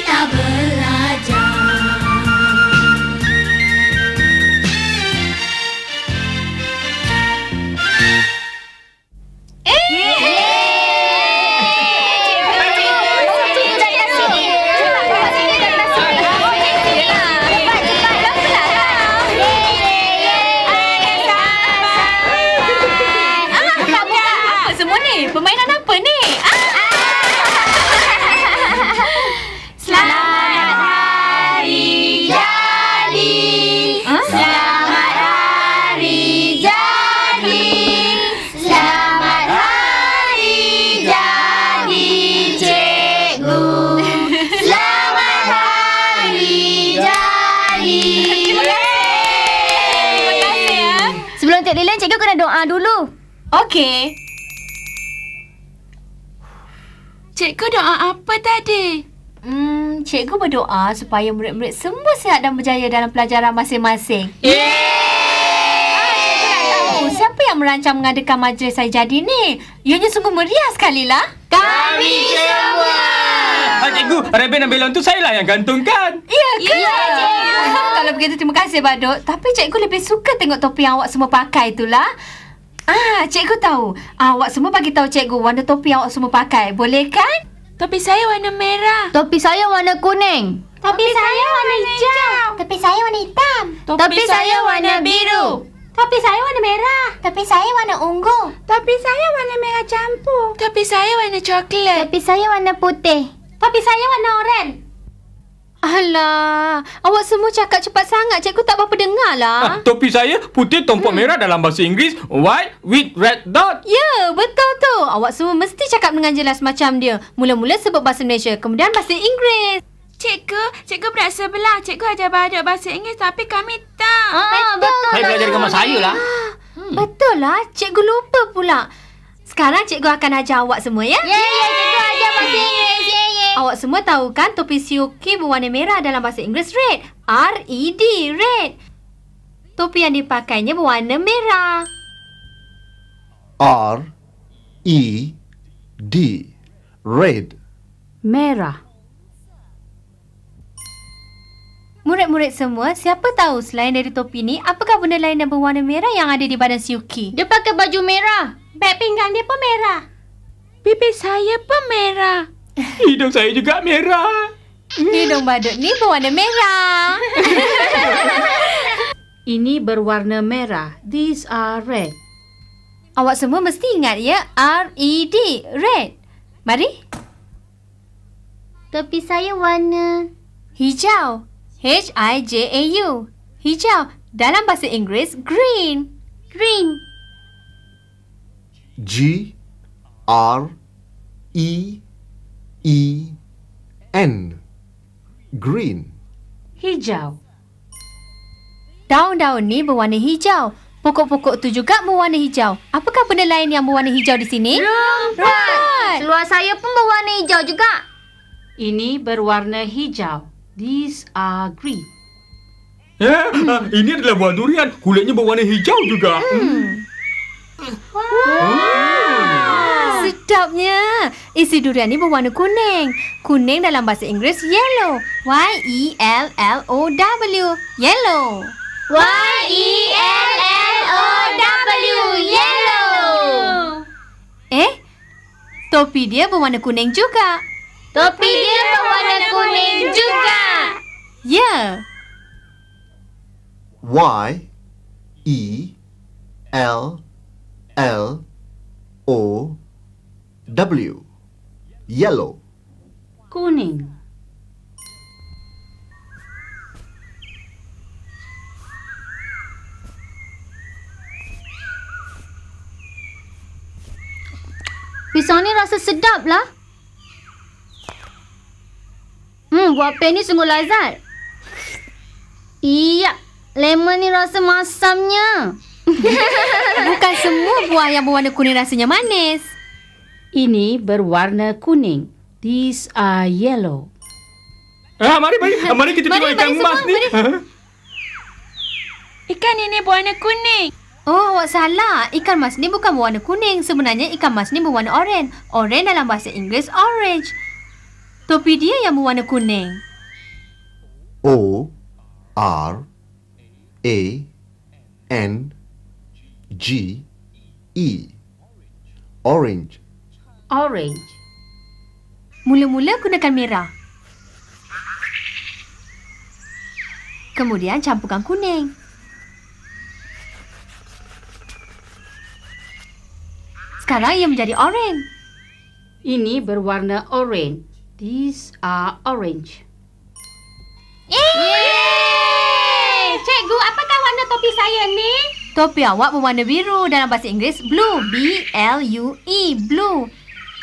kita belajar. Permainan apa ni? Selamat Hari Jadi. Selamat Hari Jadi. Selamat Hari Jadi Cikgu. Selamat Hari Jadi. Terima kasih ya. Sebelum Cik Lilian, cikgu kena doa dulu. Okey. Cikgu doa apa tadi? Cikgu berdoa supaya murid-murid semua sihat dan berjaya dalam pelajaran masing-masing. Cikgu nak tahu siapa yang merancang mengadakan majlis Hari Jadi ni? Ianya sungguh meriah sekali lah. Kami semua. Cikgu, reben dan belon tu saya lah yang gantungkan. Ya ke? Kalau begitu terima kasih Badut. Tapi cikgu lebih suka tengok topi yang awak semua pakai itulah. Cikgu tahu. Awak semua bagi tahu cikgu warna topi yang awak semua pakai. Boleh kan? Topi saya warna merah. Topi saya warna kuning. Topi saya warna hijau. Topi saya warna hitam. Topi saya warna biru. Topi saya warna merah. Topi saya warna ungu. Topi saya warna merah campur. Topi saya warna coklat. Topi saya warna putih. Topi saya warna oranye. Alah, awak semua cakap cepat sangat. Cikgu tak berapa dengar lah. Topi saya putih tompok merah dalam bahasa Inggeris, white with red dot. Ya, betul tu. Awak semua mesti cakap dengan jelas macam dia. Mula-mula sebut bahasa Malaysia, kemudian bahasa Inggeris. Cikgu berasa belah. Cikgu ajar Badut bahasa Inggeris tapi kami tak. Betul. Saya belajar dengan Mak saya lah. Betul lah, cikgu lupa pula. Sekarang cikgu akan ajar awak semua ya. Cikgu ajar bahasa Inggeris. Awak semua tahu kan topi Siuki berwarna merah dalam bahasa Inggeris red. R-E-D, red. Topi yang dipakainya berwarna merah. R-E-D, red. Merah. Murid-murid semua, siapa tahu selain dari topi ni, apakah benda lain yang berwarna merah yang ada di badan Siuki? Dia pakai baju merah. Beg pinggang dia pun merah. Pipi saya pun merah. Hidung saya juga merah. Hidung Badut ni berwarna merah. Ini berwarna merah. These are red. Awak semua mesti ingat ya, R-E-D, red. Mari. Topi saya warna Hijau. H-I-J-A-U. Hijau. Dalam bahasa Inggeris, green. green. G-R-E-E-N, green. Hijau. Daun-daun ni berwarna hijau. Pokok-pokok tu juga berwarna hijau. Apakah benda lain yang berwarna hijau di sini? Rumput. Seluar saya pun berwarna hijau juga. Ini berwarna hijau. These are green. Ini adalah buah durian. Kulitnya berwarna hijau juga. Sedapnya. Isi durian ni berwarna kuning. Kuning dalam bahasa Inggeris yellow. Y-E-L-L-O-W. Yellow. Y-E-L-L-O-W, yellow. Topi dia berwarna kuning juga. Topi dia berwarna kuning juga. Ya. Y-E-L-L-O-W, yellow. Kuning. Pisang ni rasa sedap lah. Buah peh ni sungguh lazat. Iya, lemon ni rasa masamnya. Bukan semua buah yang berwarna kuning rasanya manis. Ini berwarna kuning. These are yellow. Mari kita tengok ikan emas ni. Ikan ini berwarna kuning. Oh, awak salah. Ikan mas ni bukan berwarna kuning. Sebenarnya ikan mas ni berwarna oranye. Oranye dalam bahasa Inggeris orange. Topi dia yang berwarna kuning. O R A N G E. Orange. Orange. Mula-mula gunakan merah. Kemudian campurkan kuning. Sekarang ia menjadi orange. Ini berwarna orange. These are orange. Yeay! Cikgu, apakah warna topi saya ni? Topi awak berwarna biru, dalam bahasa Inggeris blue. B-L-U-E, blue.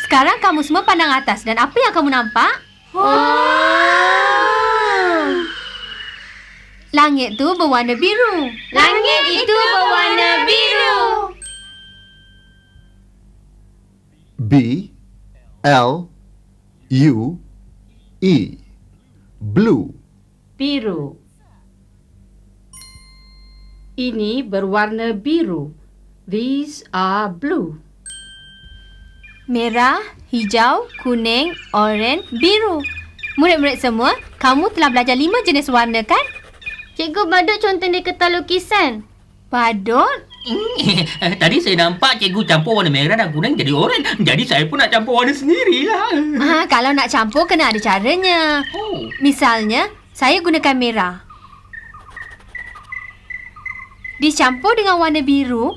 Sekarang kamu semua pandang atas dan apa yang kamu nampak? Langit tu berwarna biru. Langit itu berwarna biru. B L U E. Blue. Biru. Ini berwarna biru. These are blue. Merah, hijau, kuning, oranye, biru. Murid-murid semua, kamu telah belajar 5 jenis warna kan? Cikgu, badut contoh di kertas lukisan. Badut? Tadi saya nampak cikgu campur warna merah dan kuning jadi oranye. Jadi saya pun nak campur warna sendirilah. Kalau nak campur kena ada caranya. Oh. Misalnya, saya gunakan merah. Dicampur dengan warna biru,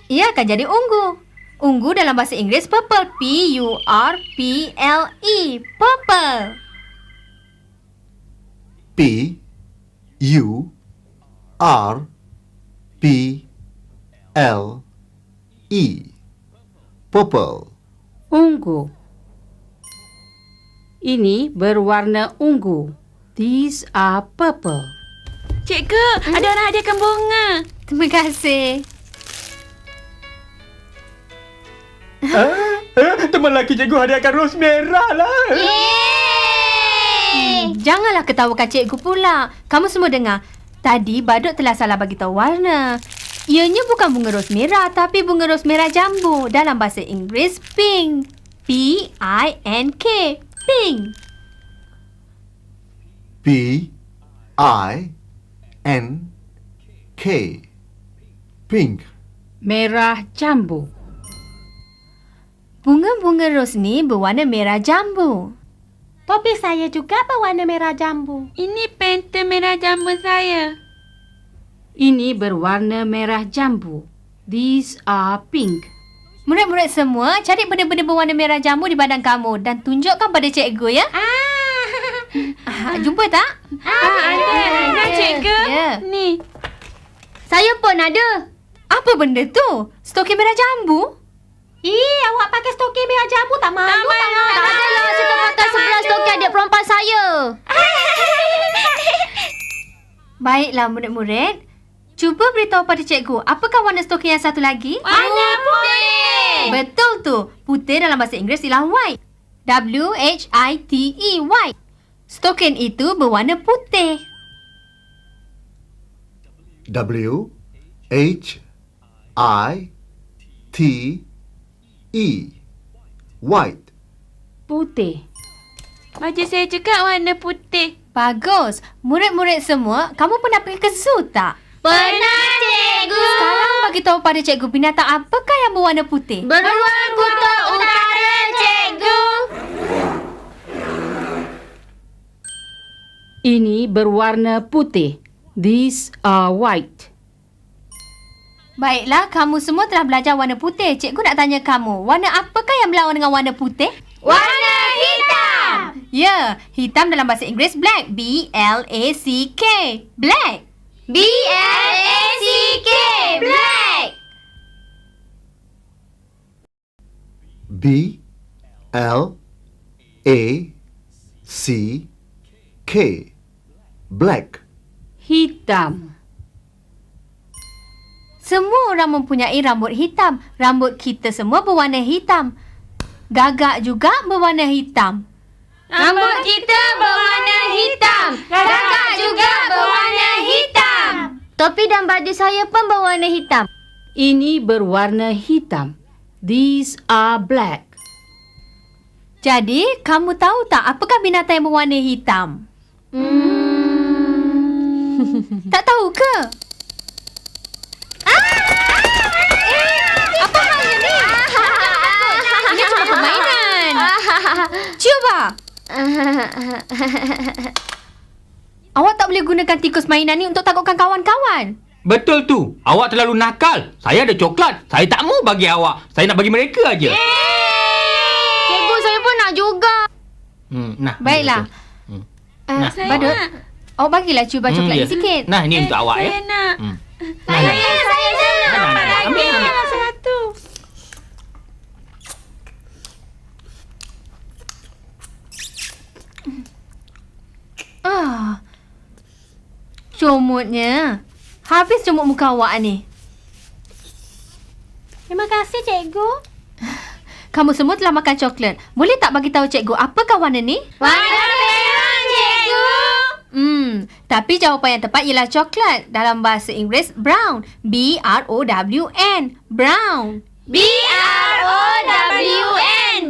ia akan jadi ungu. Ungu dalam bahasa Inggeris purple. P-U-R-P-L-E. Purple. P U R P L E. Purple. Ungu. Ini berwarna ungu. These are purple. Cikgu, ada orang hadiahkan bunga. Terima kasih. Teman lelaki cikgu hadiahkan ros merah lah. Janganlah ketawakan cikgu pula. Kamu semua dengar. Tadi badut telah salah bagi tahu warna. Ianya bukan bunga ros merah tapi bunga ros merah jambu. Dalam bahasa Inggeris pink. P-I-N-K. Pink. P-I-N-K. Pink. Merah jambu. Bunga-bunga ros ni berwarna merah jambu. Topi saya juga berwarna merah jambu. Ini pentel merah jambu saya. Ini berwarna merah jambu. These are pink. Murid-murid semua, cari benda-benda berwarna merah jambu di badan kamu dan tunjukkan pada cikgu ya. Jumpa tak? Ada cikgu. Ya. Ni. Saya pun ada. Apa benda tu? Stokin merah jambu? Awak pakai stokin merah jambu tak malu? Tak Adalah, saya pakai sebelah stokin adik perempuan saya. Baiklah murid-murid. Cuba beritahu pada cikgu, apakah warna stokin yang satu lagi? Warna putih. Betul tu. Putih dalam bahasa Inggeris ialah white. W-H-I-T-E, white. Stokin itu berwarna putih. W H I T E. White. Putih. Baju saya juga warna putih. Bagus. Murid-murid semua, kamu pernah pergi ke zoo tak? Pernah, cikgu. Sekarang bagi tahu pada cikgu binatang apakah yang berwarna putih? Beruang kutub utara, cikgu. Ini berwarna putih. These are white. Baiklah, kamu semua telah belajar warna putih. Cikgu nak tanya kamu, warna apakah yang berlawan dengan warna putih? Warna hitam. Ya, hitam dalam bahasa Inggeris black. B-L-A-C-K. Black. B-L-A-C-K. Black. B L A C K. Black. Hitam. Semua orang mempunyai rambut hitam. Rambut kita semua berwarna hitam. Gagak juga berwarna hitam. Rambut kita berwarna hitam. Gagak juga berwarna hitam. Topi dan baju saya pun berwarna hitam. Ini berwarna hitam. These are black. Jadi, kamu tahu tak apakah binatang yang berwarna hitam? Tak tahu ke? Apa halnya ni? Ini cuma permainan. Cuba. Awak tak boleh gunakan tikus mainan ni untuk takutkan kawan-kawan. Betul tu. Awak terlalu nakal. Saya ada coklat. Saya tak mau bagi awak. Saya nak bagi mereka aja. Cikgu, saya pun nak juga. Nah. Baiklah. Nah, Badut, awak bagilah cuba coklat ni sikit. Nah, ini untuk awak ya. Saya nak. Saya nak. Ambil. Satu. Comotnya. Habis comot muka awak ni. Terima kasih, cikgu. Kamu semua telah makan coklat. Boleh tak bagi tahu cikgu apakah warna ni? Warna merah, cikgu. Tapi jawapan yang tepat ialah coklat. Dalam bahasa Inggeris, brown. B-R-O-W-N. Brown. B-R-O-W-N.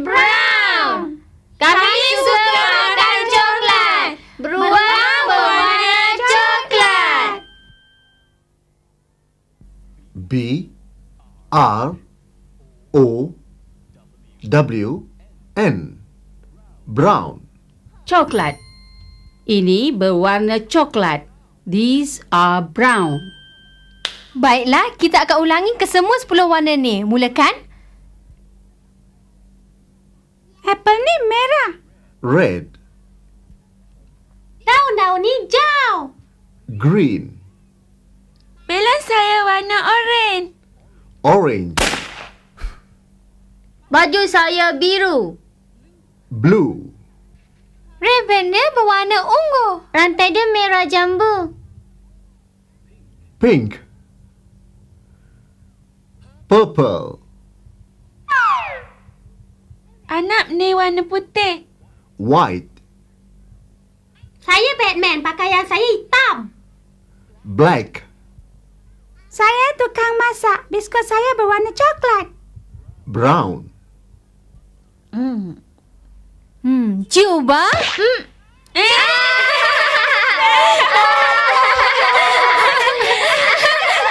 Brown. Kami suka makan coklat. Beruang berwarna coklat. B-R-O-W-N. Brown. Coklat. Ini berwarna coklat. These are brown. Baiklah, kita akan ulangi ke semua 10 warna ni. Mulakan. Apple ni merah. Red. Daun-daun hijau. Green. Bella saya warna oranye. Orange. Baju saya biru. Blue. Ribbon dia berwarna ungu. Rantai dia merah jambu. Pink. Purple. Anak ni warna putih. White. Saya Batman, pakaian saya hitam. Black. Saya tukang masak, biskut saya berwarna coklat. Brown. Cuba.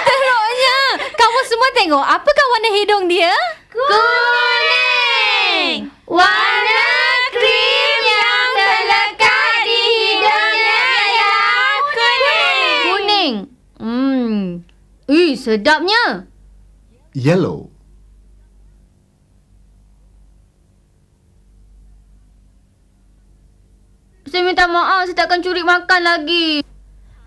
Teruknya. Kamu semua tengok apakah warna hidung dia? Kuning. Warna krim yang terlekat di hidungnya yang kuning. Sedapnya. Yellow. Saya minta maaf, saya takkan curi makan lagi.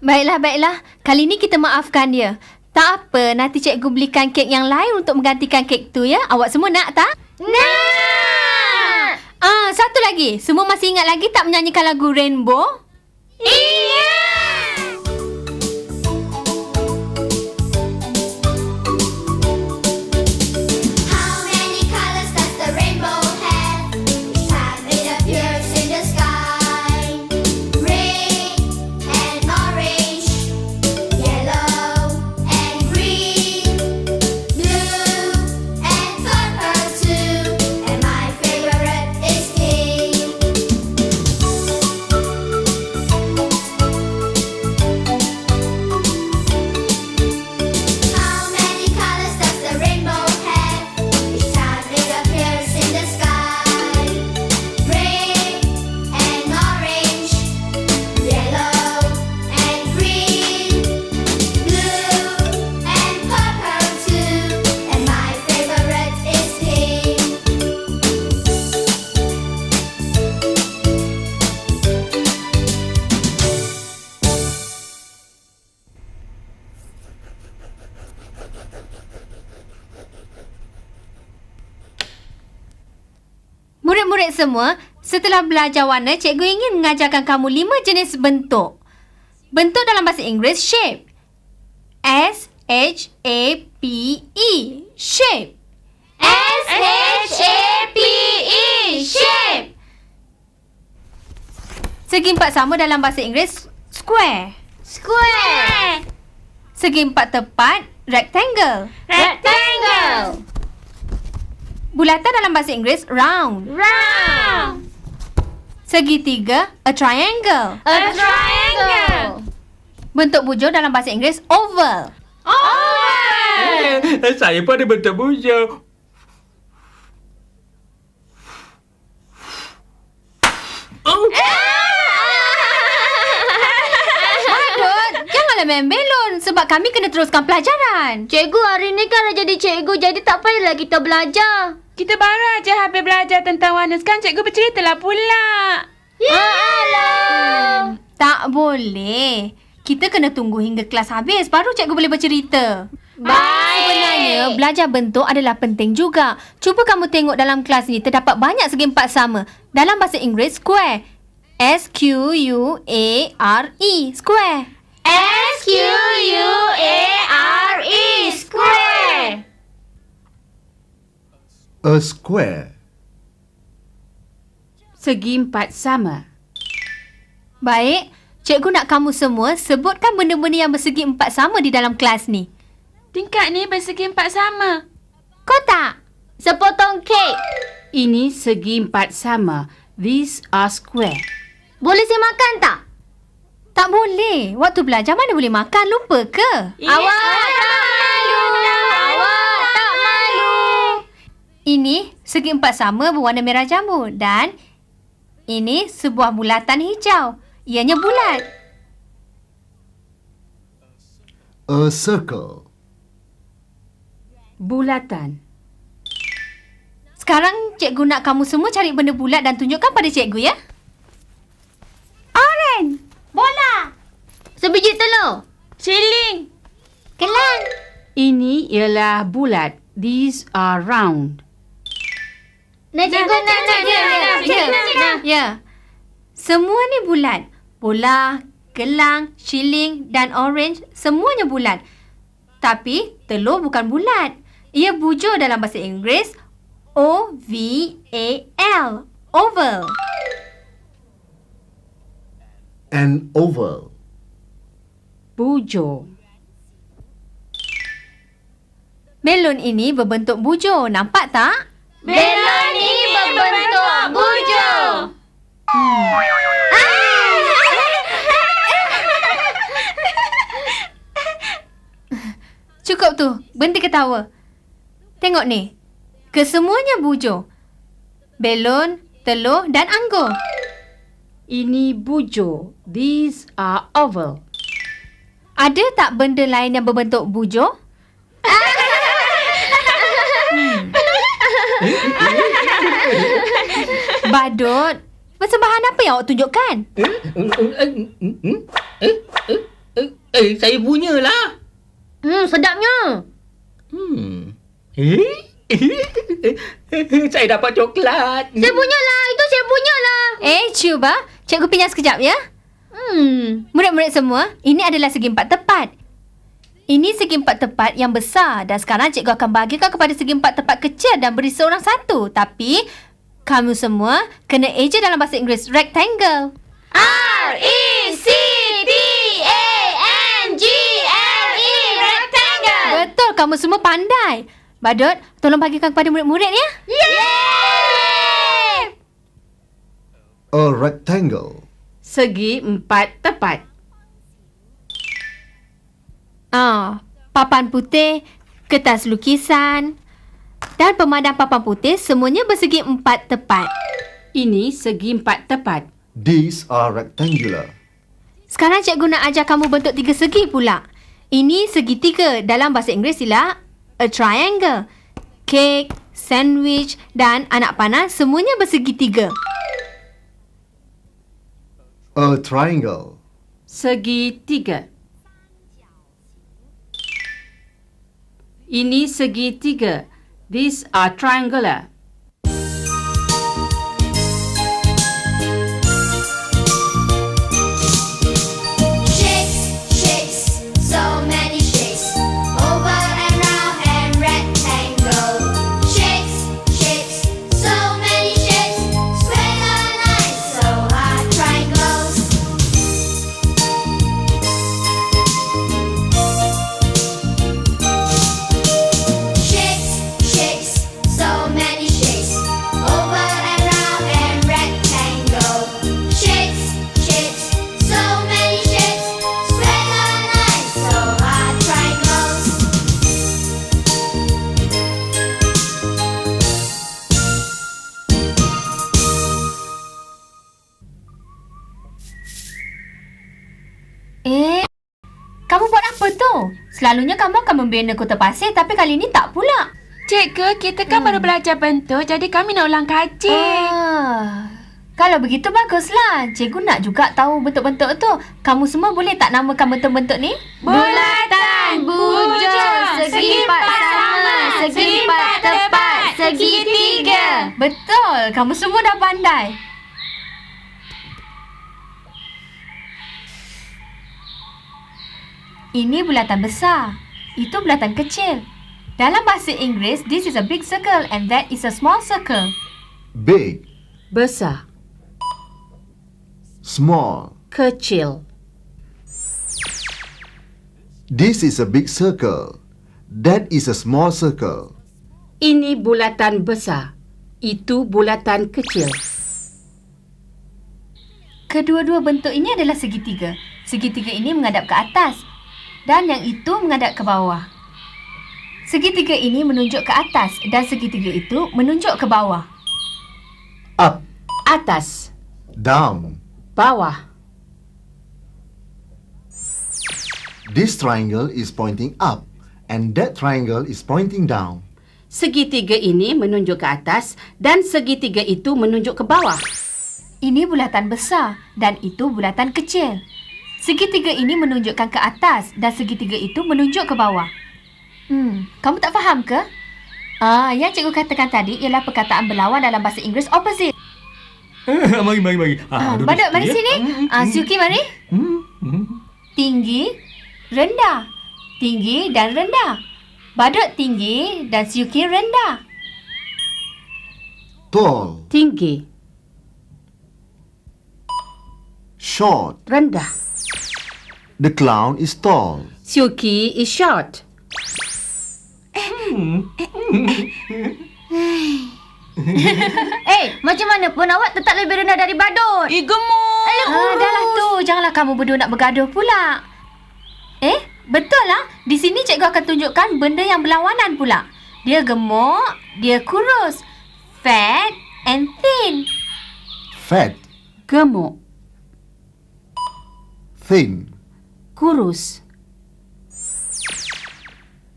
Baiklah. Kali ni kita maafkan dia. Tak apa, nanti cikgu belikan kek yang lain untuk menggantikan kek tu ya. Awak semua nak tak? Nak! Satu lagi. Semua masih ingat lagi tak menyanyikan lagu Rainbow? Iya! Murid-murid semua, setelah belajar warna, cikgu ingin mengajarkan kamu 5 jenis bentuk. Bentuk dalam bahasa Inggeris, shape. S-H-A-P-E. Shape. S-H-A-P-E. Shape. Segi empat sama dalam bahasa Inggeris, square. Square. Segi empat tepat, rectangle. Rectangle. Bulatan dalam bahasa Inggeris round. Round. Segitiga, a triangle. A triangle. Bentuk bujur dalam bahasa Inggeris oval. Saya pun ada bentuk bujur. Badut, janganlah main belon sebab kami kena teruskan pelajaran. Cikgu hari ni kan dah jadi cikgu, jadi tak payahlah kita belajar. Kita baru aja habis belajar tentang warna. Sekarang cikgu berceritalah pula. Alah. Tak boleh. Kita kena tunggu hingga kelas habis baru cikgu boleh bercerita. Sebenarnya, belajar bentuk adalah penting juga. Cuba kamu tengok dalam kelas ni terdapat banyak segi empat sama. Dalam bahasa Inggeris, square. S-Q-U-A-R-E. Square. S-Q-U-A-R-E. Square. A square. Segi empat sama. Baik, cikgu nak kamu semua sebutkan benda-benda yang bersegi empat sama di dalam kelas ni. Tingkat ni bersegi empat sama. Kotak. Sepotong kek. Ini segi empat sama. These are square. Boleh saya makan tak? Tak boleh. Waktu belajar mana boleh makan? Lupa ke? Awak tak malu. Awak tak malu. Ini segi empat sama berwarna merah jambu dan ini sebuah bulatan hijau. Ianya bulat. A circle. Bulatan. Sekarang cikgu nak kamu semua cari benda bulat dan tunjukkan pada cikgu ya. Oren. Bola. Sebiji telur. Siling. Kelang. Ini ialah bulat. These are round. Cikgu nak. Ya. Semua ni bulat. Bola, gelang, shilling dan orange semuanya bulat. Tapi telur bukan bulat. Ia bujur dalam bahasa Inggeris O-V-A-L. Oval. An oval. Bujur. Melon ini berbentuk bujur. Nampak tak? Belon ini berbentuk bujur. Cukup tu. Berhenti ketawa. Tengok ni. Kesemuanya bujur. Belon, telur dan anggur. Ini bujur. These are oval. Ada tak benda lain yang berbentuk bujur? Badut, persembahan apa yang awak tunjukkan? Saya punyalah. Sedapnya. Saya dapat coklat. Saya punya lah. Itu saya punya lah. Cuba. Cikgu pinjam sekejap ya. Murid-murid semua, ini adalah segi empat tepat. Ini segi empat tepat yang besar dan sekarang cikgu akan bahagikan kepada segi empat tepat kecil dan beri seorang satu. Tapi, kamu semua kena eja dalam bahasa Inggeris rectangle. R-E-C-T-A-N-G-L-E. Rectangle. Betul, kamu semua pandai. Badut, tolong bagikan kepada murid-murid ya. Yeay! A rectangle. Segi empat tepat. Papan putih, kertas lukisan dan pemadam papan putih semuanya bersegi empat tepat. Ini segi empat tepat. These are rectangular. Sekarang cikgu nak ajar kamu bentuk tiga segi pula. Ini segitiga. Dalam bahasa Inggeris ialah a triangle. Kek, sandwich dan anak panah semuanya bersegi tiga. A triangle. Segi tiga. Ini segi tiga. These are triangular. Shapes, shapes, so many shapes. Oval and round and rectangle. Shapes, shapes, so many shapes. Squares are nice, so are triangles. Shapes, shapes, so many Kamu buat apa tu? Selalunya kamu akan membina kota pasir tapi kali ini tak pula. Cikgu, kita kan baru belajar bentuk, jadi kami nak ulang kaji. Kalau begitu baguslah. Cikgu nak juga tahu bentuk-bentuk tu. Kamu semua boleh tak namakan bentuk-bentuk ni? Bulatan, bujur, segi empat sama, segi empat tepat, segitiga. Betul. Kamu semua dah pandai. Ini bulatan besar. Itu bulatan kecil. Dalam bahasa Inggeris, this is a big circle and that is a small circle. Big, Besar, small. kecil. This is a big circle. That is a small circle. Ini bulatan besar. Itu bulatan kecil. Kedua-dua bentuk ini adalah segitiga. Segitiga ini menghadap ke atas dan yang itu menghadap ke bawah. Segitiga ini menunjuk ke atas dan segitiga itu menunjuk ke bawah. Up, Atas, down. bawah. This triangle is pointing up and that triangle is pointing down. Segitiga ini menunjuk ke atas dan segitiga itu menunjuk ke bawah. Ini bulatan besar dan itu bulatan kecil. Segitiga ini menunjukkan ke atas dan segitiga itu menunjuk ke bawah. Kamu tak faham ke? Yang cikgu katakan tadi ialah perkataan berlawan dalam bahasa Inggeris opposite. Mari. Badut, mari sini. Suki, mari. Tinggi, rendah. Tinggi dan rendah. Badut tinggi dan Suki rendah. Tall, Tinggi, short. rendah. The clown is tall. Suki is short. Macam mana pun awak tetap lebih rendah dari badut. Gemuk. Dah lah tu. Janganlah kamu berdua nak bergaduh pula. Betul lah. Di sini cikgu akan tunjukkan benda yang berlawanan pula. Dia gemuk, dia kurus. Fat and thin. Fat, Gemuk, thin. kurus.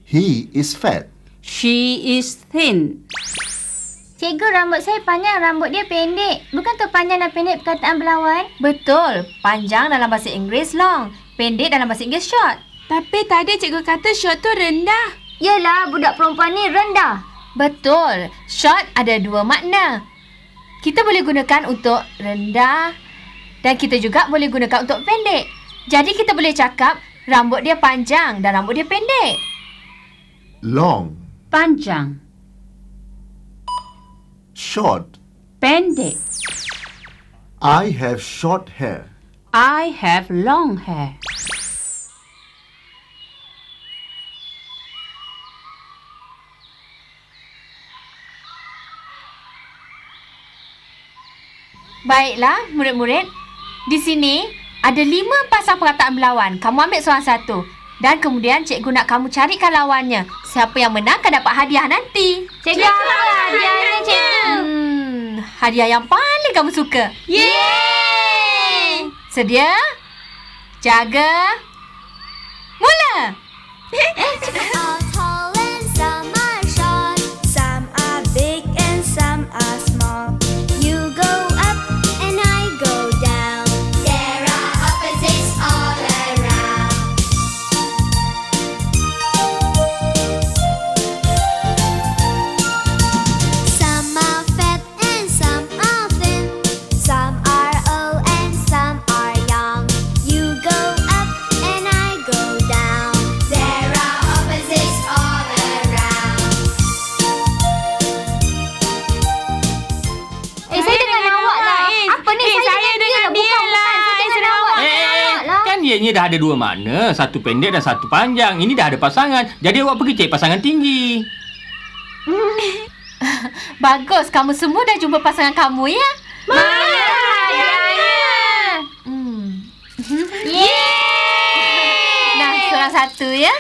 He is fat. She is thin. Cikgu, rambut saya panjang, rambut dia pendek. Bukan tu panjang dan pendek perkataan berlawan? Betul. Panjang dalam bahasa Inggeris long. Pendek dalam bahasa Inggeris short. Tapi tadi cikgu kata short tu rendah. Yelah, budak perempuan ni rendah. Betul. Short ada dua makna. Kita boleh gunakan untuk rendah dan kita juga boleh gunakan untuk pendek. Jadi kita boleh cakap rambut dia panjang dan rambut dia pendek. Long, Panjang, short. pendek. I have short hair. I have long hair. Baiklah, murid-murid. Di sini ada 5 pasang perkataan berlawan. Kamu ambil seorang satu. Dan kemudian cikgu nak kamu carikan lawannya. Siapa yang menang akan dapat hadiah nanti. Cikgu, apa hadiahnya, cikgu? Hadiah yang paling kamu suka. Yeay! Sedia? Jaga. Mula! Some are tall and some are short. Some are big and some are small. You go up and I go down. There are opposites all around. Some are fat and some are thin. Some are old and some are young. You go up and I go down. There are opposites all around. Saya dengan awak lah. Apa ni? saya dengan dia lah. Saya dengan awak. Kan dia dah ada 2 makna. Satu pendek dan satu panjang. Ini dah ada pasangan. Jadi awak pergi cari pasangan tinggi. Bagus, kamu semua dah jumpa pasangan kamu ya? Mana hadiahnya? Yeay! Nah, seorang satu ya.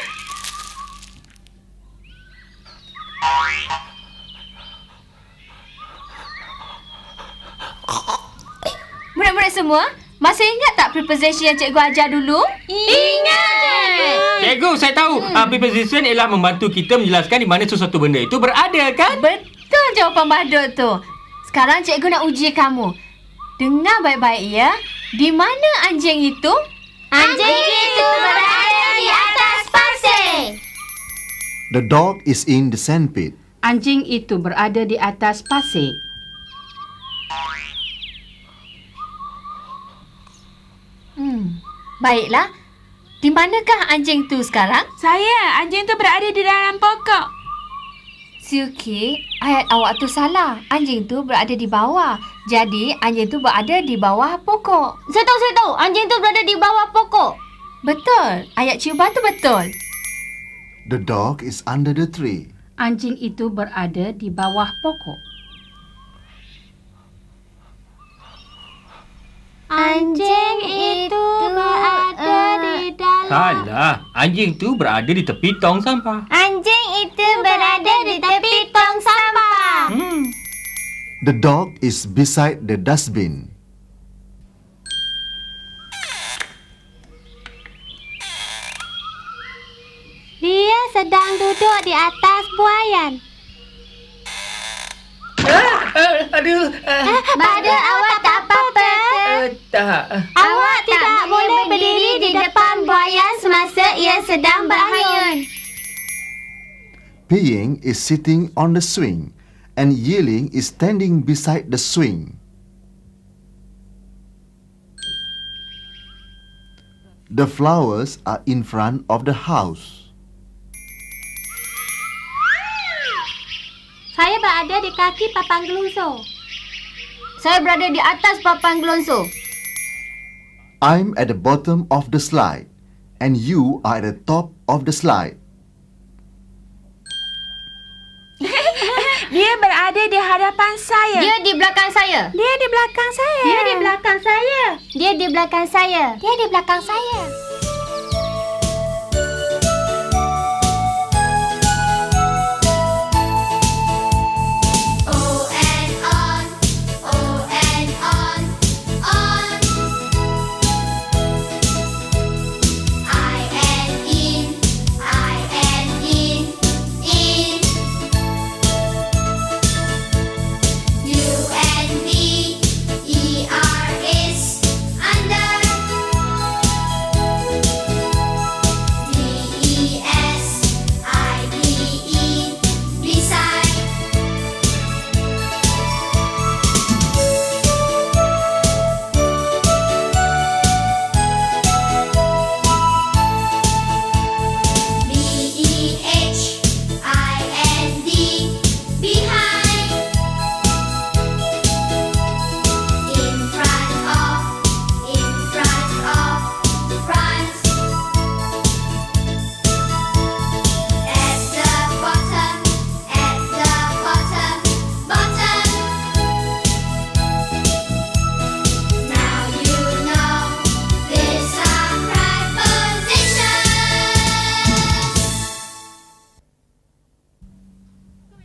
Murid-murid semua, Masih ingat tak preposition yang cikgu ajar dulu? Ingat! Cikgu, saya tahu. Preposition ialah membantu kita menjelaskan di mana sesuatu benda itu berada, kan? Betul jawapan Badut tu. Sekarang cikgu nak uji kamu. Dengar baik-baik ya. Di mana anjing itu? Anjing itu berada di atas pasir. The dog is in the sandpit. Anjing itu berada di atas pasir. Baiklah. Di manakah anjing tu sekarang? Anjing tu berada di dalam pokok. Suki, ayat awak tu salah. Anjing tu berada di bawah. Jadi, anjing tu berada di bawah pokok. Saya tahu. Anjing tu berada di bawah pokok. Betul. Ayat ciuman tu betul. The dog is under the tree. Anjing itu berada di bawah pokok. Anjing itu berada di dalam... Salah. Anjing tu berada di tepi tong sampah. Anjing itu berada di tepi tong sampah. The dog is beside the dustbin. Dia sedang duduk di atas buaian. Aduh. Badut, awak tak apa-apa? Tak. Awak tidak boleh berdiri di depan buaian semasa ia sedang berhayun. Peeing is sitting on the swing and Yelling is standing beside the swing. The flowers are in front of the house. Saya berada di kaki papan gelungsur. Saya berada di atas papan gelungsur. I'm at the bottom of the slide and you are at the top of the slide. Dia berada di hadapan saya. Dia di belakang saya. Dia di belakang saya. Dia di belakang saya. Dia di belakang saya. Dia di belakang saya.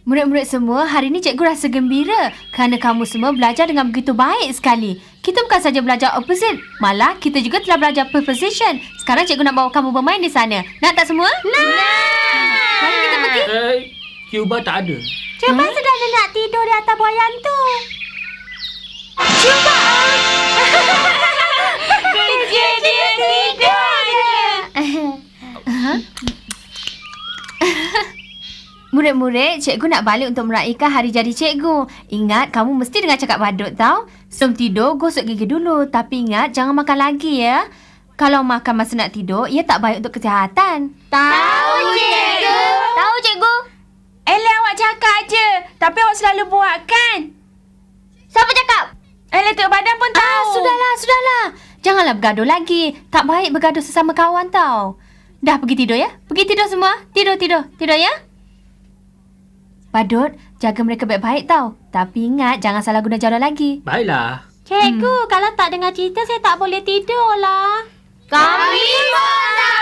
Murid-murid semua, hari ini cikgu rasa gembira kerana kamu semua belajar dengan begitu baik sekali. Kita bukan saja belajar opposite, malah kita juga telah belajar preposition. Sekarang cikgu nak bawa kamu bermain di sana. Nak tak semua? Nak! Mari kita pergi. Cuba tak ada. Cuba sedang nak tidur di atas buaian tu. Cuba! Kerja dia tidur je. Murid-murid, cikgu nak balik untuk meraihkan hari jadi cikgu. Ingat, kamu mesti dengar cakap Badut tau. Sebelum tidur, gosok gigi dulu. Tapi ingat, jangan makan lagi ya. Kalau makan masa nak tidur, ia tak baik untuk kesihatan. Tahu, cikgu. Tahu, cikgu. Eleh, awak cakap je. Tapi awak selalu buat kan? Siapa cakap? Eleh, Tok Badan pun tahu. Sudahlah. Janganlah bergaduh lagi. Tak baik bergaduh sesama kawan tau. Dah pergi tidur ya? Pergi tidur semua. Tidur ya? Badut, jaga mereka baik-baik tau. Tapi ingat, jangan salah guna jalan lagi. Baiklah. Cikgu, kalau tak dengar cerita, saya tak boleh tidur lah. Kami pun sama lah.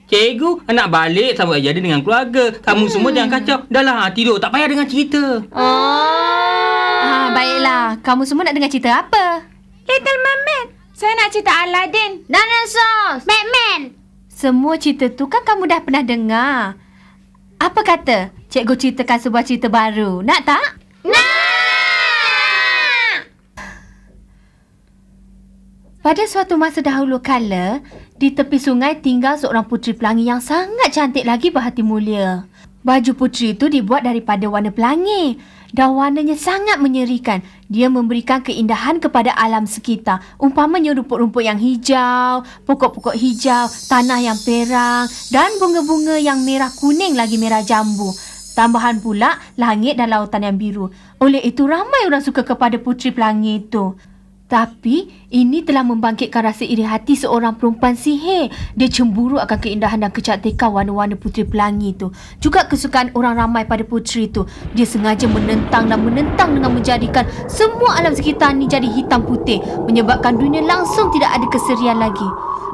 Cikgu nak balik sambut ajar dia dengan keluarga. Kamu semua jangan kacau. Dahlah, tidur. Tak payah dengar cerita. Baiklah. Kamu semua nak dengar cerita apa? Little Mermaid. Saya nak cerita Aladdin. Dinosaur. Batman. Semua cerita tu kan kamu dah pernah dengar. Apa kata cikgu ceritakan sebuah cerita baru? Nak tak? Pada suatu masa dahulu kala, di tepi sungai tinggal seorang puteri pelangi yang sangat cantik lagi berhati mulia. Baju puteri itu dibuat daripada warna pelangi dan warnanya sangat menyerikan. Dia memberikan keindahan kepada alam sekitar. Umpamanya rumput-rumput yang hijau, pokok-pokok hijau, tanah yang perang dan bunga-bunga yang merah kuning lagi merah jambu. Tambahan pula langit dan lautan yang biru. Oleh itu ramai orang suka kepada puteri pelangi itu. Tapi ini telah membangkitkan rasa iri hati seorang perempuan sihir. Dia cemburu akan keindahan dan kecantikan warna-warna puteri pelangi itu. Juga kesukaan orang ramai pada puteri itu. Dia sengaja menentang dan menentang dengan menjadikan semua alam sekitar ni jadi hitam putih, menyebabkan dunia langsung tidak ada keserian lagi.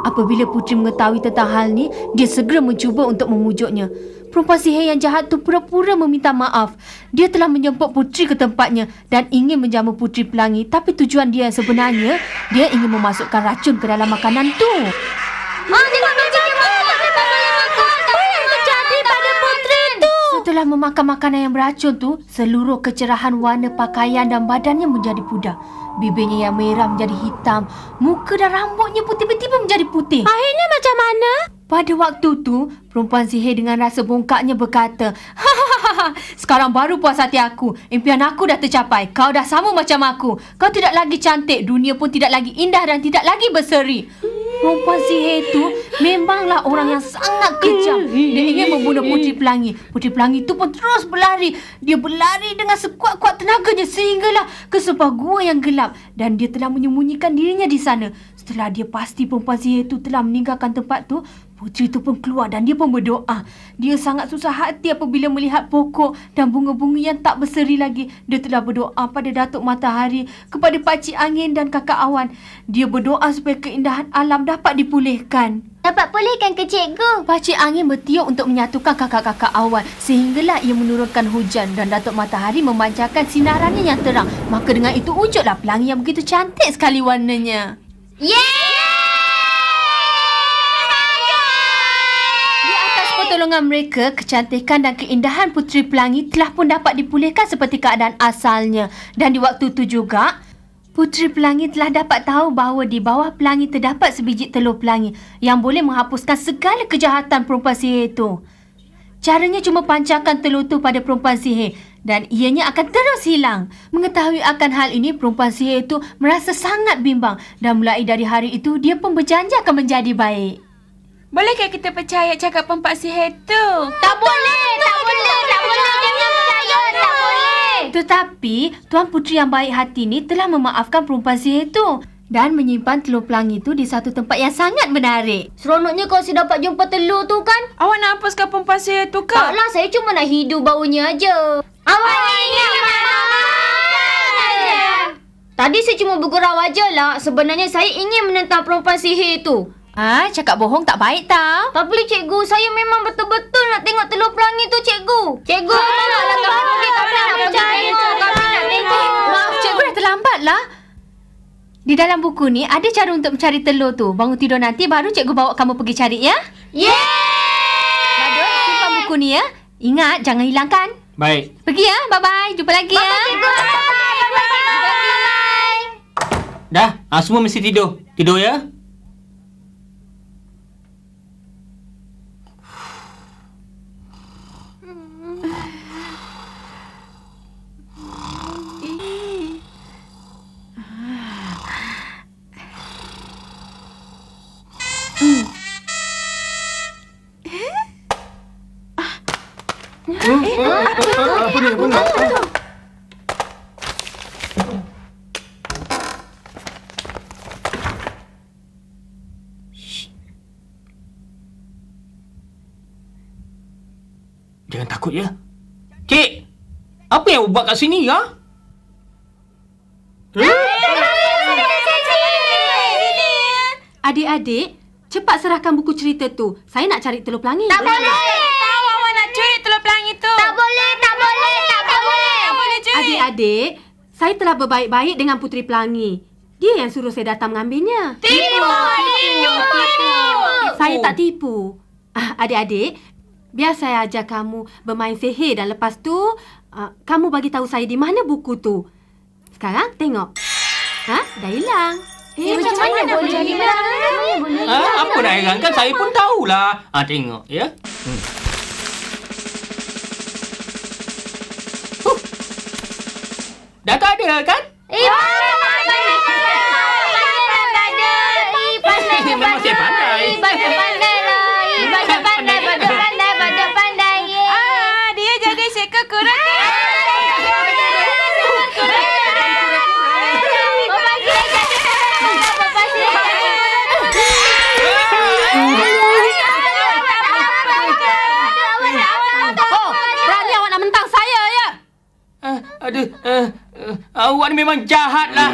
Apabila puteri mengetahui tentang hal ni, dia segera mencuba untuk memujuknya. Perempuan sihir yang jahat tu pura-pura meminta maaf. Dia telah menjemput puteri ke tempatnya dan ingin menjamu puteri pelangi. Tapi tujuan dia yang sebenarnya, dia ingin memasukkan racun ke dalam makanan tu. Setelah memakan makanan yang beracun tu, seluruh kecerahan warna pakaian dan badannya menjadi pudar. Bibirnya yang merah menjadi hitam. Muka dan rambutnya pun tiba-tiba menjadi putih. Akhirnya macam mana? Pada waktu tu, perempuan sihir dengan rasa bongkaknya berkata, "Hahaha, sekarang baru puas hati aku. Impian aku dah tercapai. Kau dah sama macam aku. Kau tidak lagi cantik. Dunia pun tidak lagi indah dan tidak lagi berseri." Perempuan sihir itu memanglah orang yang sangat kejam. Dia ingin membunuh puteri pelangi. Puteri pelangi itu pun terus berlari. Dia berlari dengan sekuat-kuat tenaganya sehinggalah ke sebuah gua yang gelap. Dan dia telah menyembunyikan dirinya di sana. Setelah dia pasti perempuan sihir itu telah meninggalkan tempat tu, puteri itu pun keluar dan dia pun berdoa. Dia sangat susah hati apabila melihat pokok dan bunga-bunga yang tak berseri lagi. Dia telah berdoa pada Datuk Matahari, kepada Pakcik Angin dan Kakak Awan. Dia berdoa supaya keindahan alam dapat dipulihkan. Dapat pulihkan ke cikgu? Pakcik Angin bertiup untuk menyatukan kakak-kakak awan sehinggalah ia menurunkan hujan dan Datuk Matahari memancarkan sinarannya yang terang. Maka dengan itu wujudlah pelangi yang begitu cantik sekali warnanya. Pertolongan mereka, kecantikan dan keindahan puteri pelangi telah pun dapat dipulihkan seperti keadaan asalnya. Dan di waktu itu juga, puteri pelangi telah dapat tahu bahawa di bawah pelangi terdapat sebiji telur pelangi yang boleh menghapuskan segala kejahatan perempuan sihir itu. Caranya cuma pancarkan telur itu pada perempuan sihir dan ianya akan terus hilang. Mengetahui akan hal ini, perempuan sihir itu merasa sangat bimbang dan mulai dari hari itu dia pun berjanji akan menjadi baik. Bolehkah kita percaya cakapan Pak Sihir tu? Tak boleh. Jangan percaya. Tak boleh. Tetapi, Tuan Puteri yang baik hati ni telah memaafkan perempuan sihir tu dan menyimpan telur pelangi tu di satu tempat yang sangat menarik. Seronoknya kalau saya dapat jumpa telur tu kan? Awak nak hapuskan perempuan sihir tu ke? Taklah, saya cuma nak hidu baunya aja. Awak ingat aja. Tadi saya cuma bergurau aja lah. Sebenarnya saya ingin menentang perempuan sihir tu. Cakap bohong tak baik tau. Tak boleh cikgu, saya memang betul-betul nak tengok telur pelangi tu cikgu. Cikgu, maaflah kami nak percaya. Kami nak tengok. Maaf cikgu, dah terlambat lah. Di dalam buku ni ada cara untuk mencari telur tu. Bangun tidur nanti baru cikgu bawa kamu pergi cari ya. Badut, simpan buku ni ya. Ingat jangan hilangkan. Baik. Pergi ya, bye-bye. Jumpa lagi ya. Cikgu, bye-bye. Dah, semua mesti tidur. Tidur ya. Apa ni? Jangan takut ya. Cik, apa yang buat kat sini ya? Adik-adik, cepat serahkan buku cerita tu. Saya nak cari telur pelangi. Tak boleh. Tahu awak nak curi telur pelangi tu. Tak boleh. Tak boleh curi. Adik-adik, saya telah berbaik-baik dengan Puteri Pelangi. Dia yang suruh saya datang mengambilnya. Tipu. Saya tak tipu. Adik-adik, biar saya ajar kamu bermain sihir dan lepas tu kamu bagi tahu saya di mana buku tu. Sekarang tengok. Dah hilang. Macam mana boleh hilang? Apa nak herankan? Saya pun tahulah. Tengok ya. Dah tak ada kan? Memang saya pandai. Dia jadi seka kurang. Berani awak nak mentang saya ya? Aduh, awak ni memang jahatlah.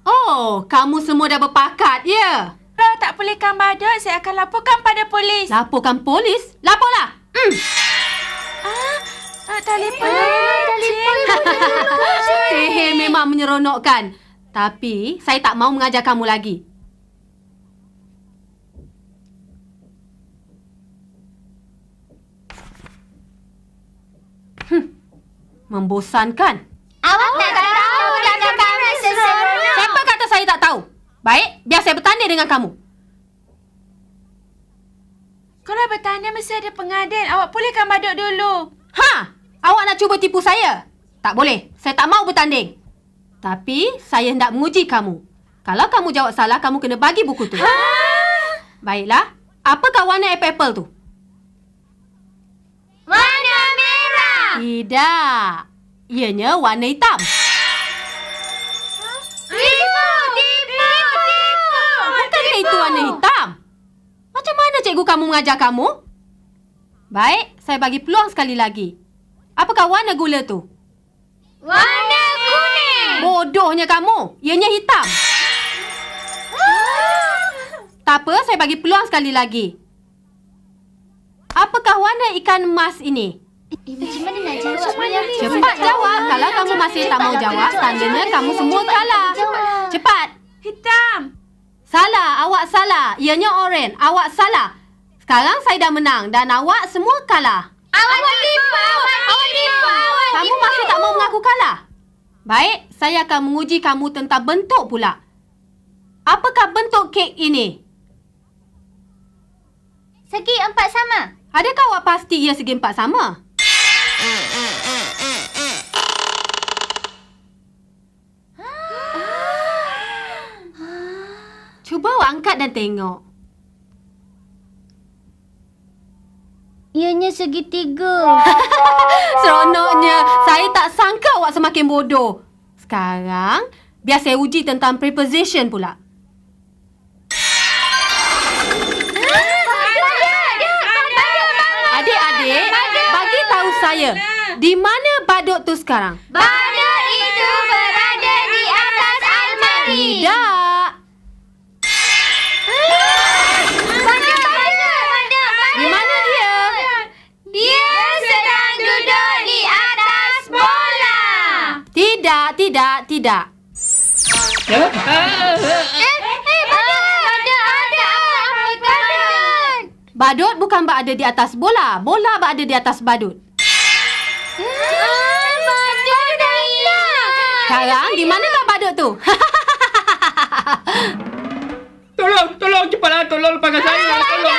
Oh, kamu semua dah berpakat ya? Kalau tak pulihkan badut, saya akan laporkan pada polis. Laporkan polis? Laporlah. Telefon. Sihir memang menyeronokkan. Tapi, saya tak mau mengajar kamu lagi. Membosankan. Awak tak tahu kakak kami seseronok. Siapa kata saya tak tahu? Baik, biar saya bertanding dengan kamu. Kalau bertanya mesti ada pengadil. Awak pulihkan badut dulu. Awak nak cuba tipu saya? Tak boleh. Saya tak mau bertanding. Tapi, saya hendak menguji kamu. Kalau kamu jawab salah, kamu kena bagi buku tu. Baiklah. Apakah warna apple tu? Warna merah. Tidak. Ianya warna hitam. Tipu. Bukankah itu warna hitam? Macam mana cikgu kamu mengajar kamu? Baik, saya bagi peluang sekali lagi. Apakah warna gula tu? Warna kuning. Bodohnya kamu. Ianya hitam. Tak apa, saya bagi peluang sekali lagi. Apakah warna ikan emas ini? Macam mana nak jawab? Cepat jawab. Kalau kamu masih tak mau jawab, tandanya kamu semua kalah. Cepat. Hitam. Salah, awak salah. Ianya oranye. Awak salah. Sekarang saya dah menang dan awak semua kalah. Awak tipu. Kamu masih tak mau mengaku kalah? Baik, saya akan menguji kamu tentang bentuk pula. Apakah bentuk kek ini? Segi 4 sama. Adakah awak pasti ia segi 4 sama? Cuba awak angkat dan tengok. Ianya segitiga. Seronoknya. Saya tak sangka awak semakin bodoh. Sekarang, biar saya uji tentang preposition pula. Adik-adik, bagi tahu saya, di mana badut tu sekarang? Badut itu berada di atas almari. Tidak. Di mana dia? Dia sedang duduk di atas bola. Tidak. Badut bukan berada di atas bola. Bola berada di atas badut. Badut dah hilang. Sekarang, di manakah badut tu? Tolong cepatlah, tolong lepaskan saya. Tolong.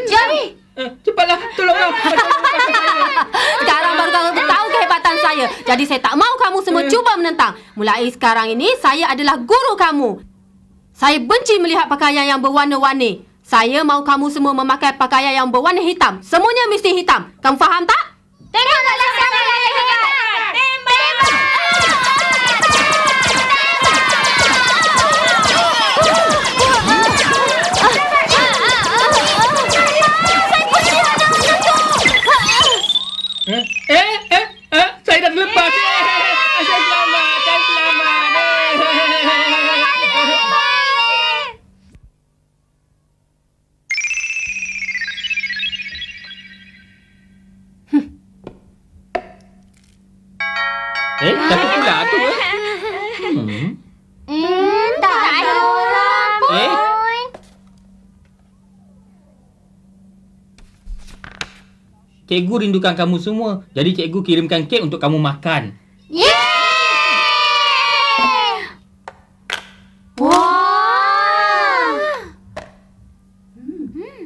Jami. Cepatlah, tolonglah. Sekarang baru kamu tahu kehebatan saya. Jadi saya tak mahu kamu semua cuba menentang. Mulai sekarang ini, saya adalah guru kamu. Saya benci melihat pakaian yang berwarna-warni. Saya mahu kamu semua memakai pakaian yang berwarna hitam. Semuanya mesti hitam. Kamu faham tak? Tengoklah siapa yang hebat. Saya dah terlepas. Saya selamat. Siapa pula tu? Tak ada orang pun. Cikgu rindukan kamu semua. Jadi cikgu kirimkan kek untuk kamu makan.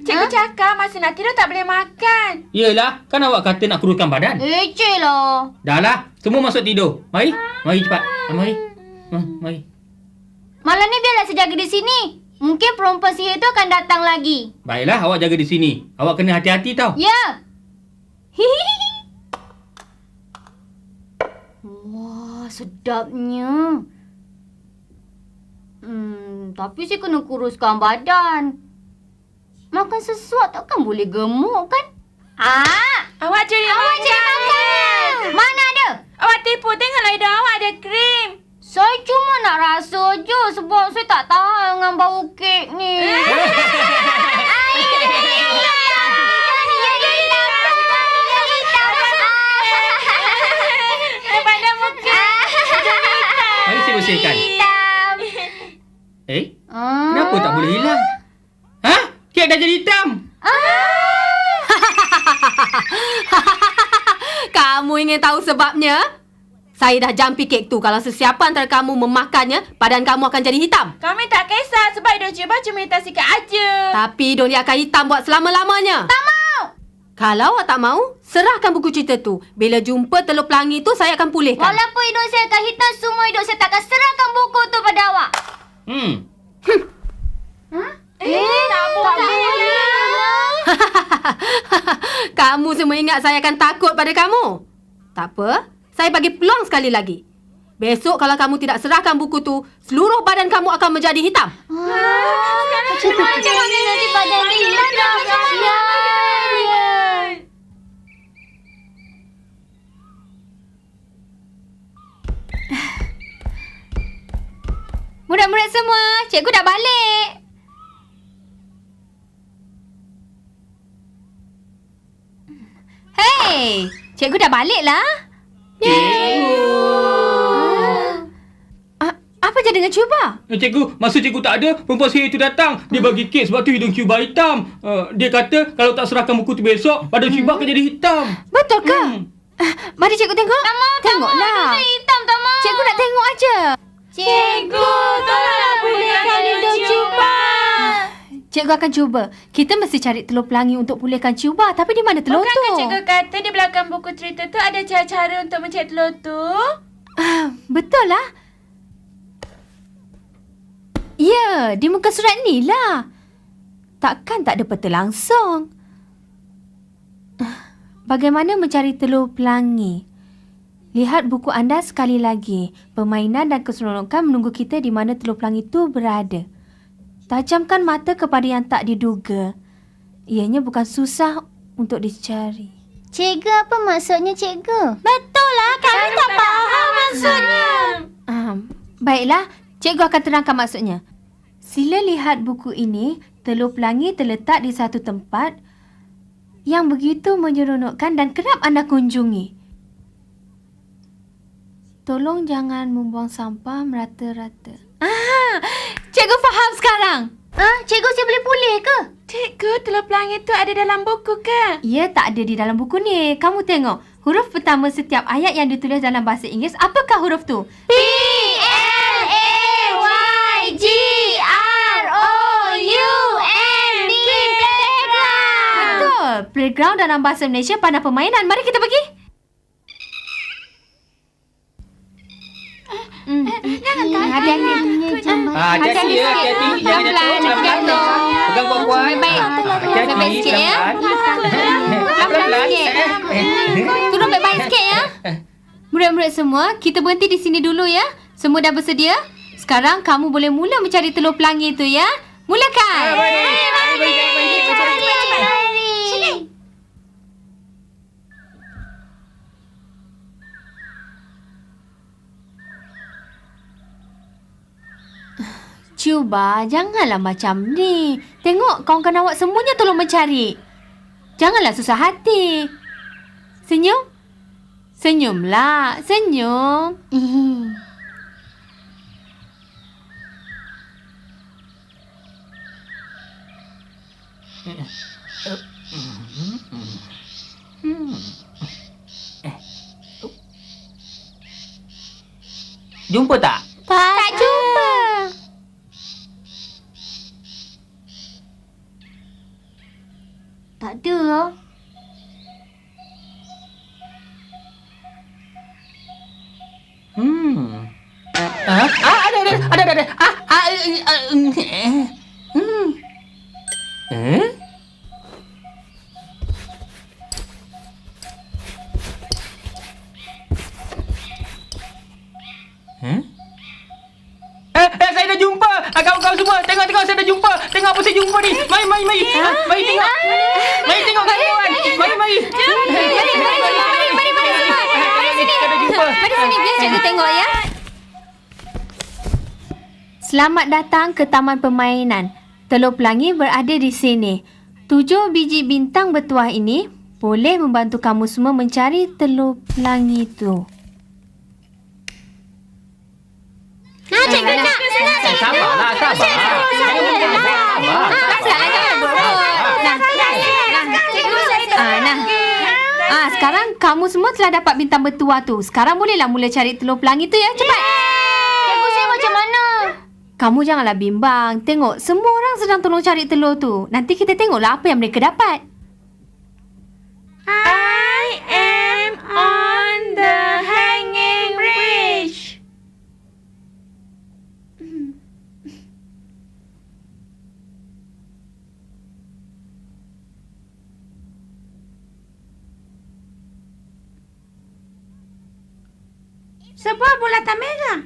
Cikgu cakap masa nak tidur tak boleh makan. Yelah, kan awak kata nak kuruskan badan. Leceh lah. Dah lah, semua masuk tidur. Mari, mari cepat. Mari. Mari. Malam ni biarlah saya jaga di sini. Mungkin perempuan sihir tu akan datang lagi. Baiklah, awak jaga di sini. Awak kena hati-hati tau. Ya. Wah, sedapnya. Tapi saya kena kuruskan badan. Makan sesuatu takkan boleh gemuk kan? Awak curi makan. Mana ada? Awak tipu, tengoklah hidung awak ada krim. Saya cuma nak rasa je sebab saya tak tahan dengan bau kek ni. Pada muka. Mari saya bersihkan. Kenapa tak boleh hilang? Kek dah jadi hitam. Kamu ingin tahu sebabnya? Saya dah jampi kek tu. Kalau sesiapa antara kamu memakannya, badan kamu akan jadi hitam. Kami tak kisah sebab hidung cuba cuma hitam sikit aja. Tapi hidung dia akan hitam buat selama-lamanya. Tak mau. Kalau awak tak mau, serahkan buku cerita tu. Bila jumpa telur pelangi tu, saya akan pulihkan. Walaupun hidung saya akan hitam, semua hidung saya takkan serahkan buku tu pada awak. Tak boleh. Kamu semua ingat saya akan takut pada kamu? Tak apa, saya bagi peluang sekali lagi. Besok kalau kamu tidak serahkan buku tu, seluruh badan kamu akan menjadi hitam. Macam mana nanti badan ni hitam? Murid-murid semua, cikgu dah balik. Hey, cikgu dah balik lah. Apa jadi dengan Cuba? Cikgu, masa cikgu tak ada, perempuan sihir itu datang. Dia bagi kek sebab tu hidung Cuba hitam. Dia kata kalau tak serahkan buku tu besok, badan Cuba akan jadi hitam. Betul ke? Mari cikgu tengok. Tak mau, Tengoklah. hidung saya hitam, tak mau. Cikgu nak tengok aja. Cikgu, tolonglah pulihkan hidung cuba. Cikgu akan cuba. Kita mesti cari telur pelangi untuk pulihkan Cuba. Tapi di mana telur tu? Bukankah cikgu kata di belakang buku cerita tu ada cara-cara untuk mencari telur tu? Betul lah. Ya, di muka surat ni lah. Takkan tak ada peta langsung. Bagaimana mencari telur pelangi? Lihat buku anda sekali lagi. Permainan dan keseronokan menunggu kita di mana telur pelangi itu berada. Tajamkan mata kepada yang tak diduga. Ianya bukan susah untuk dicari. Cikgu, apa maksudnya cikgu? Betul lah, kami tak faham maksudnya. Baiklah, cikgu akan terangkan maksudnya. Sila lihat buku ini. Telur pelangi terletak di satu tempat yang begitu menyeronokkan dan kerap anda kunjungi. Tolong jangan membuang sampah merata-rata. Cikgu faham sekarang. Cikgu, saya boleh pulih ke? Cikgu, telur pelangi tu ada dalam buku ke? Ia tak ada di dalam buku ni. Kamu tengok. Huruf pertama setiap ayat yang ditulis dalam bahasa Inggeris. Apakah huruf tu? P-L-A-Y-G-R-O-U-N-D. Playground. Betul. Playground dalam bahasa Malaysia pandang permainan. Mari kita pergi. Hati-hati. Hati-hati ya, hati-hati. Jangan jatuh, pelan-pelan. Pegang kuat-kuat. Baik. Hati-hati, Baik sikit ya. pelan-pelan. sikit. Turun baik-baik sikit ya. Murid-murid semua, kita berhenti di sini dulu ya. Semua dah bersedia? Sekarang kamu boleh mula mencari telur pelangi itu ya. Mulakan. Sini. Cuba, janganlah macam ni. Tengok kawan-kawan awak semuanya tolong mencari. Janganlah susah hati. Senyum. Senyumlah, senyum. Jumpa tak? Tak jumpa. Tak ada lah. Ada. Saya dah jumpa. Kawan-kawan semua, tengok saya dah jumpa. Tengok apa saya jumpa ni. Mari. Mari tengok. Mari tengok kawan. Mari. Mari sini biar cikgu tengok ya. Selamat datang ke Taman Permainan. Telur Pelangi berada di sini. 7 biji bintang bertuah ini boleh membantu kamu semua mencari telur pelangi itu. Cikgu nak. Sabarlah. Sekarang kamu semua telah dapat bintang bertuah tu. Sekarang bolehlah mula cari telur pelangi tu ya. Cepat. Cikgu saya macam mana? Kamu janganlah bimbang. Tengok, semua orang sedang tolong cari telur tu. Nanti kita tengoklah apa yang mereka dapat. I am on the hanging bridge. Sebuah bulatan merah.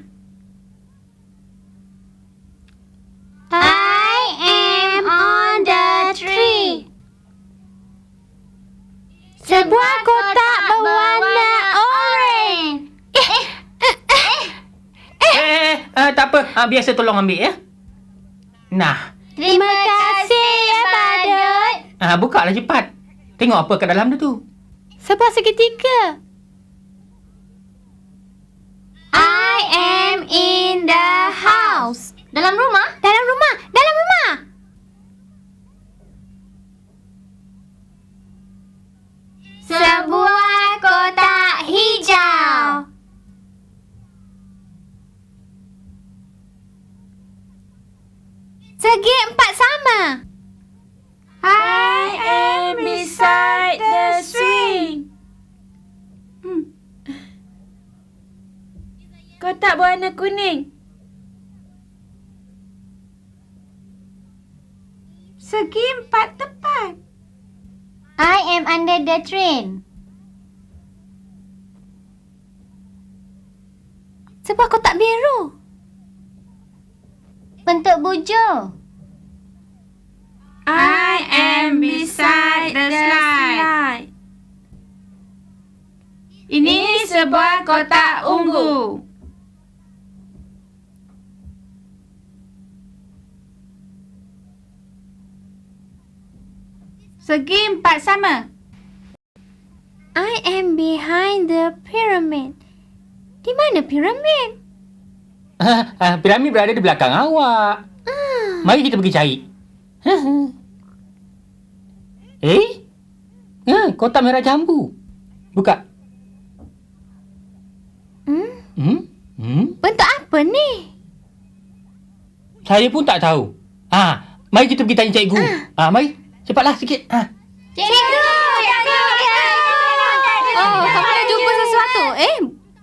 I am on the tree. Sebuah kotak berwarna oranye. Tak apa. Biar saya tolong ambil ya. Nah. Terima kasih ya Badut. Buka lah cepat. Tengok apa kat dalam dia tu. Sebuah segitiga. I am in the house. Dalam rumah? Dalam rumah. Sebuah kotak hijau. Segi 4 sama. I am beside the swing. Kotak berwarna kuning. Segi 4 tepat. I am under the train. Sebuah kotak biru. Bentuk bujur. I am beside the slide. Ini sebuah kotak ungu. Segi 4 sama. I am behind the pyramid. Di mana piramid? Piramid berada di belakang awak. Mari kita pergi cari. Kotak merah jambu. Buka. Bentuk apa ni? Saya pun tak tahu. Mari kita pergi tanya cikgu. Mari. Cepatlah sikit. Cikgu! Oh, kamu dah jumpa sesuatu?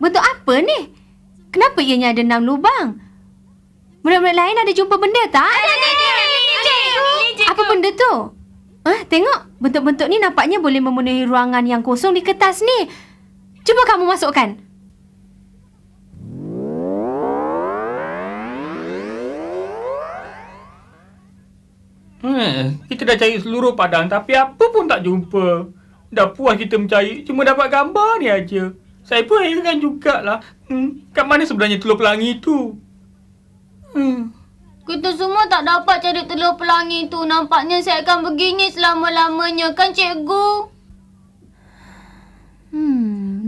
Bentuk apa ni? Kenapa ianya ada 6 lubang? Murid-murid lain ada jumpa benda tak? Apa benda tu? Tengok. Bentuk-bentuk ni nampaknya boleh memenuhi ruangan yang kosong di kertas ni. Cuba kamu masukkan. Kita dah cari seluruh padang tapi apa pun tak jumpa. Dah puas kita mencari, cuma dapat gambar ni aja. Saya pun heran jugalah. Kat mana sebenarnya telur pelangi tu? Kita semua tak dapat cari telur pelangi tu. Nampaknya saya akan begini selama-lamanya kan cikgu?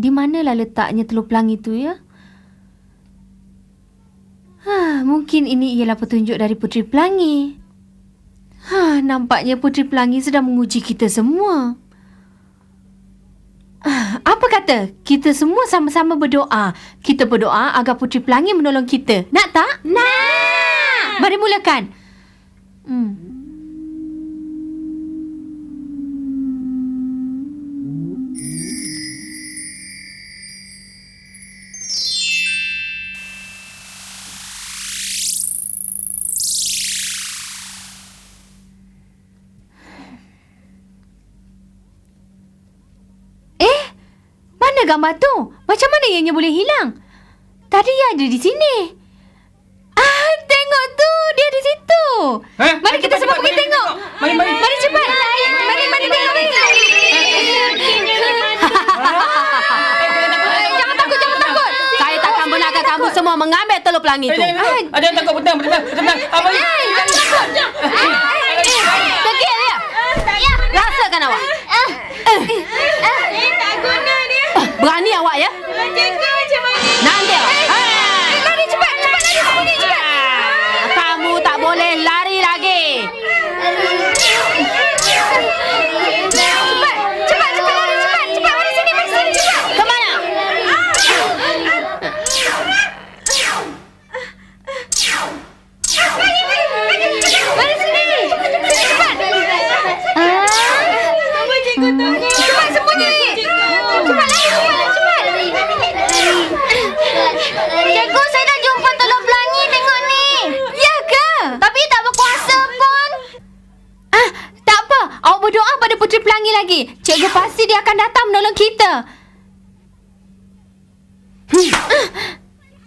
Di manalah letaknya telur pelangi tu ya? Mungkin ini ialah petunjuk dari Puteri Pelangi. Nampaknya Puteri Pelangi sedang menguji kita semua. Apa kata? Kita semua sama-sama berdoa. Kita berdoa agar Puteri Pelangi menolong kita. Nak tak? Nak! Mari mulakan. Mana gambar tu? Macam mana ianya boleh hilang? Tadi ia ada di sini. Tengok tu. Dia di situ. Mari kita semua pergi tengok. Mari cepat. Mari tengok. Jangan takut. Saya takkan benarkan kamu semua mengambil telur pelangi tu. Ada yang takut betul. Abang. Degil dia. Rasakan awak. Tak guna dia. Berani awak ya? Cikgu macam mana? Nanti awak. Lari cepat. Sembunyi cepat. Kamu tak boleh lari lagi. Cepat lari cepat. Mari sini cepat. Ke mana? Mari sini. Cepat. Apa cikgu tunggu? Cepat sembunyi. Cepat. Cikgu, saya dah jumpa telur pelangi. Tengok ni. Ya ke? Tapi tak berkuasa pun. Tak apa. Awak berdoa pada Puteri Pelangi lagi. Cikgu pasti dia akan datang menolong kita.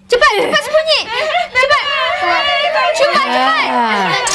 Cepat sembunyi. Cepat.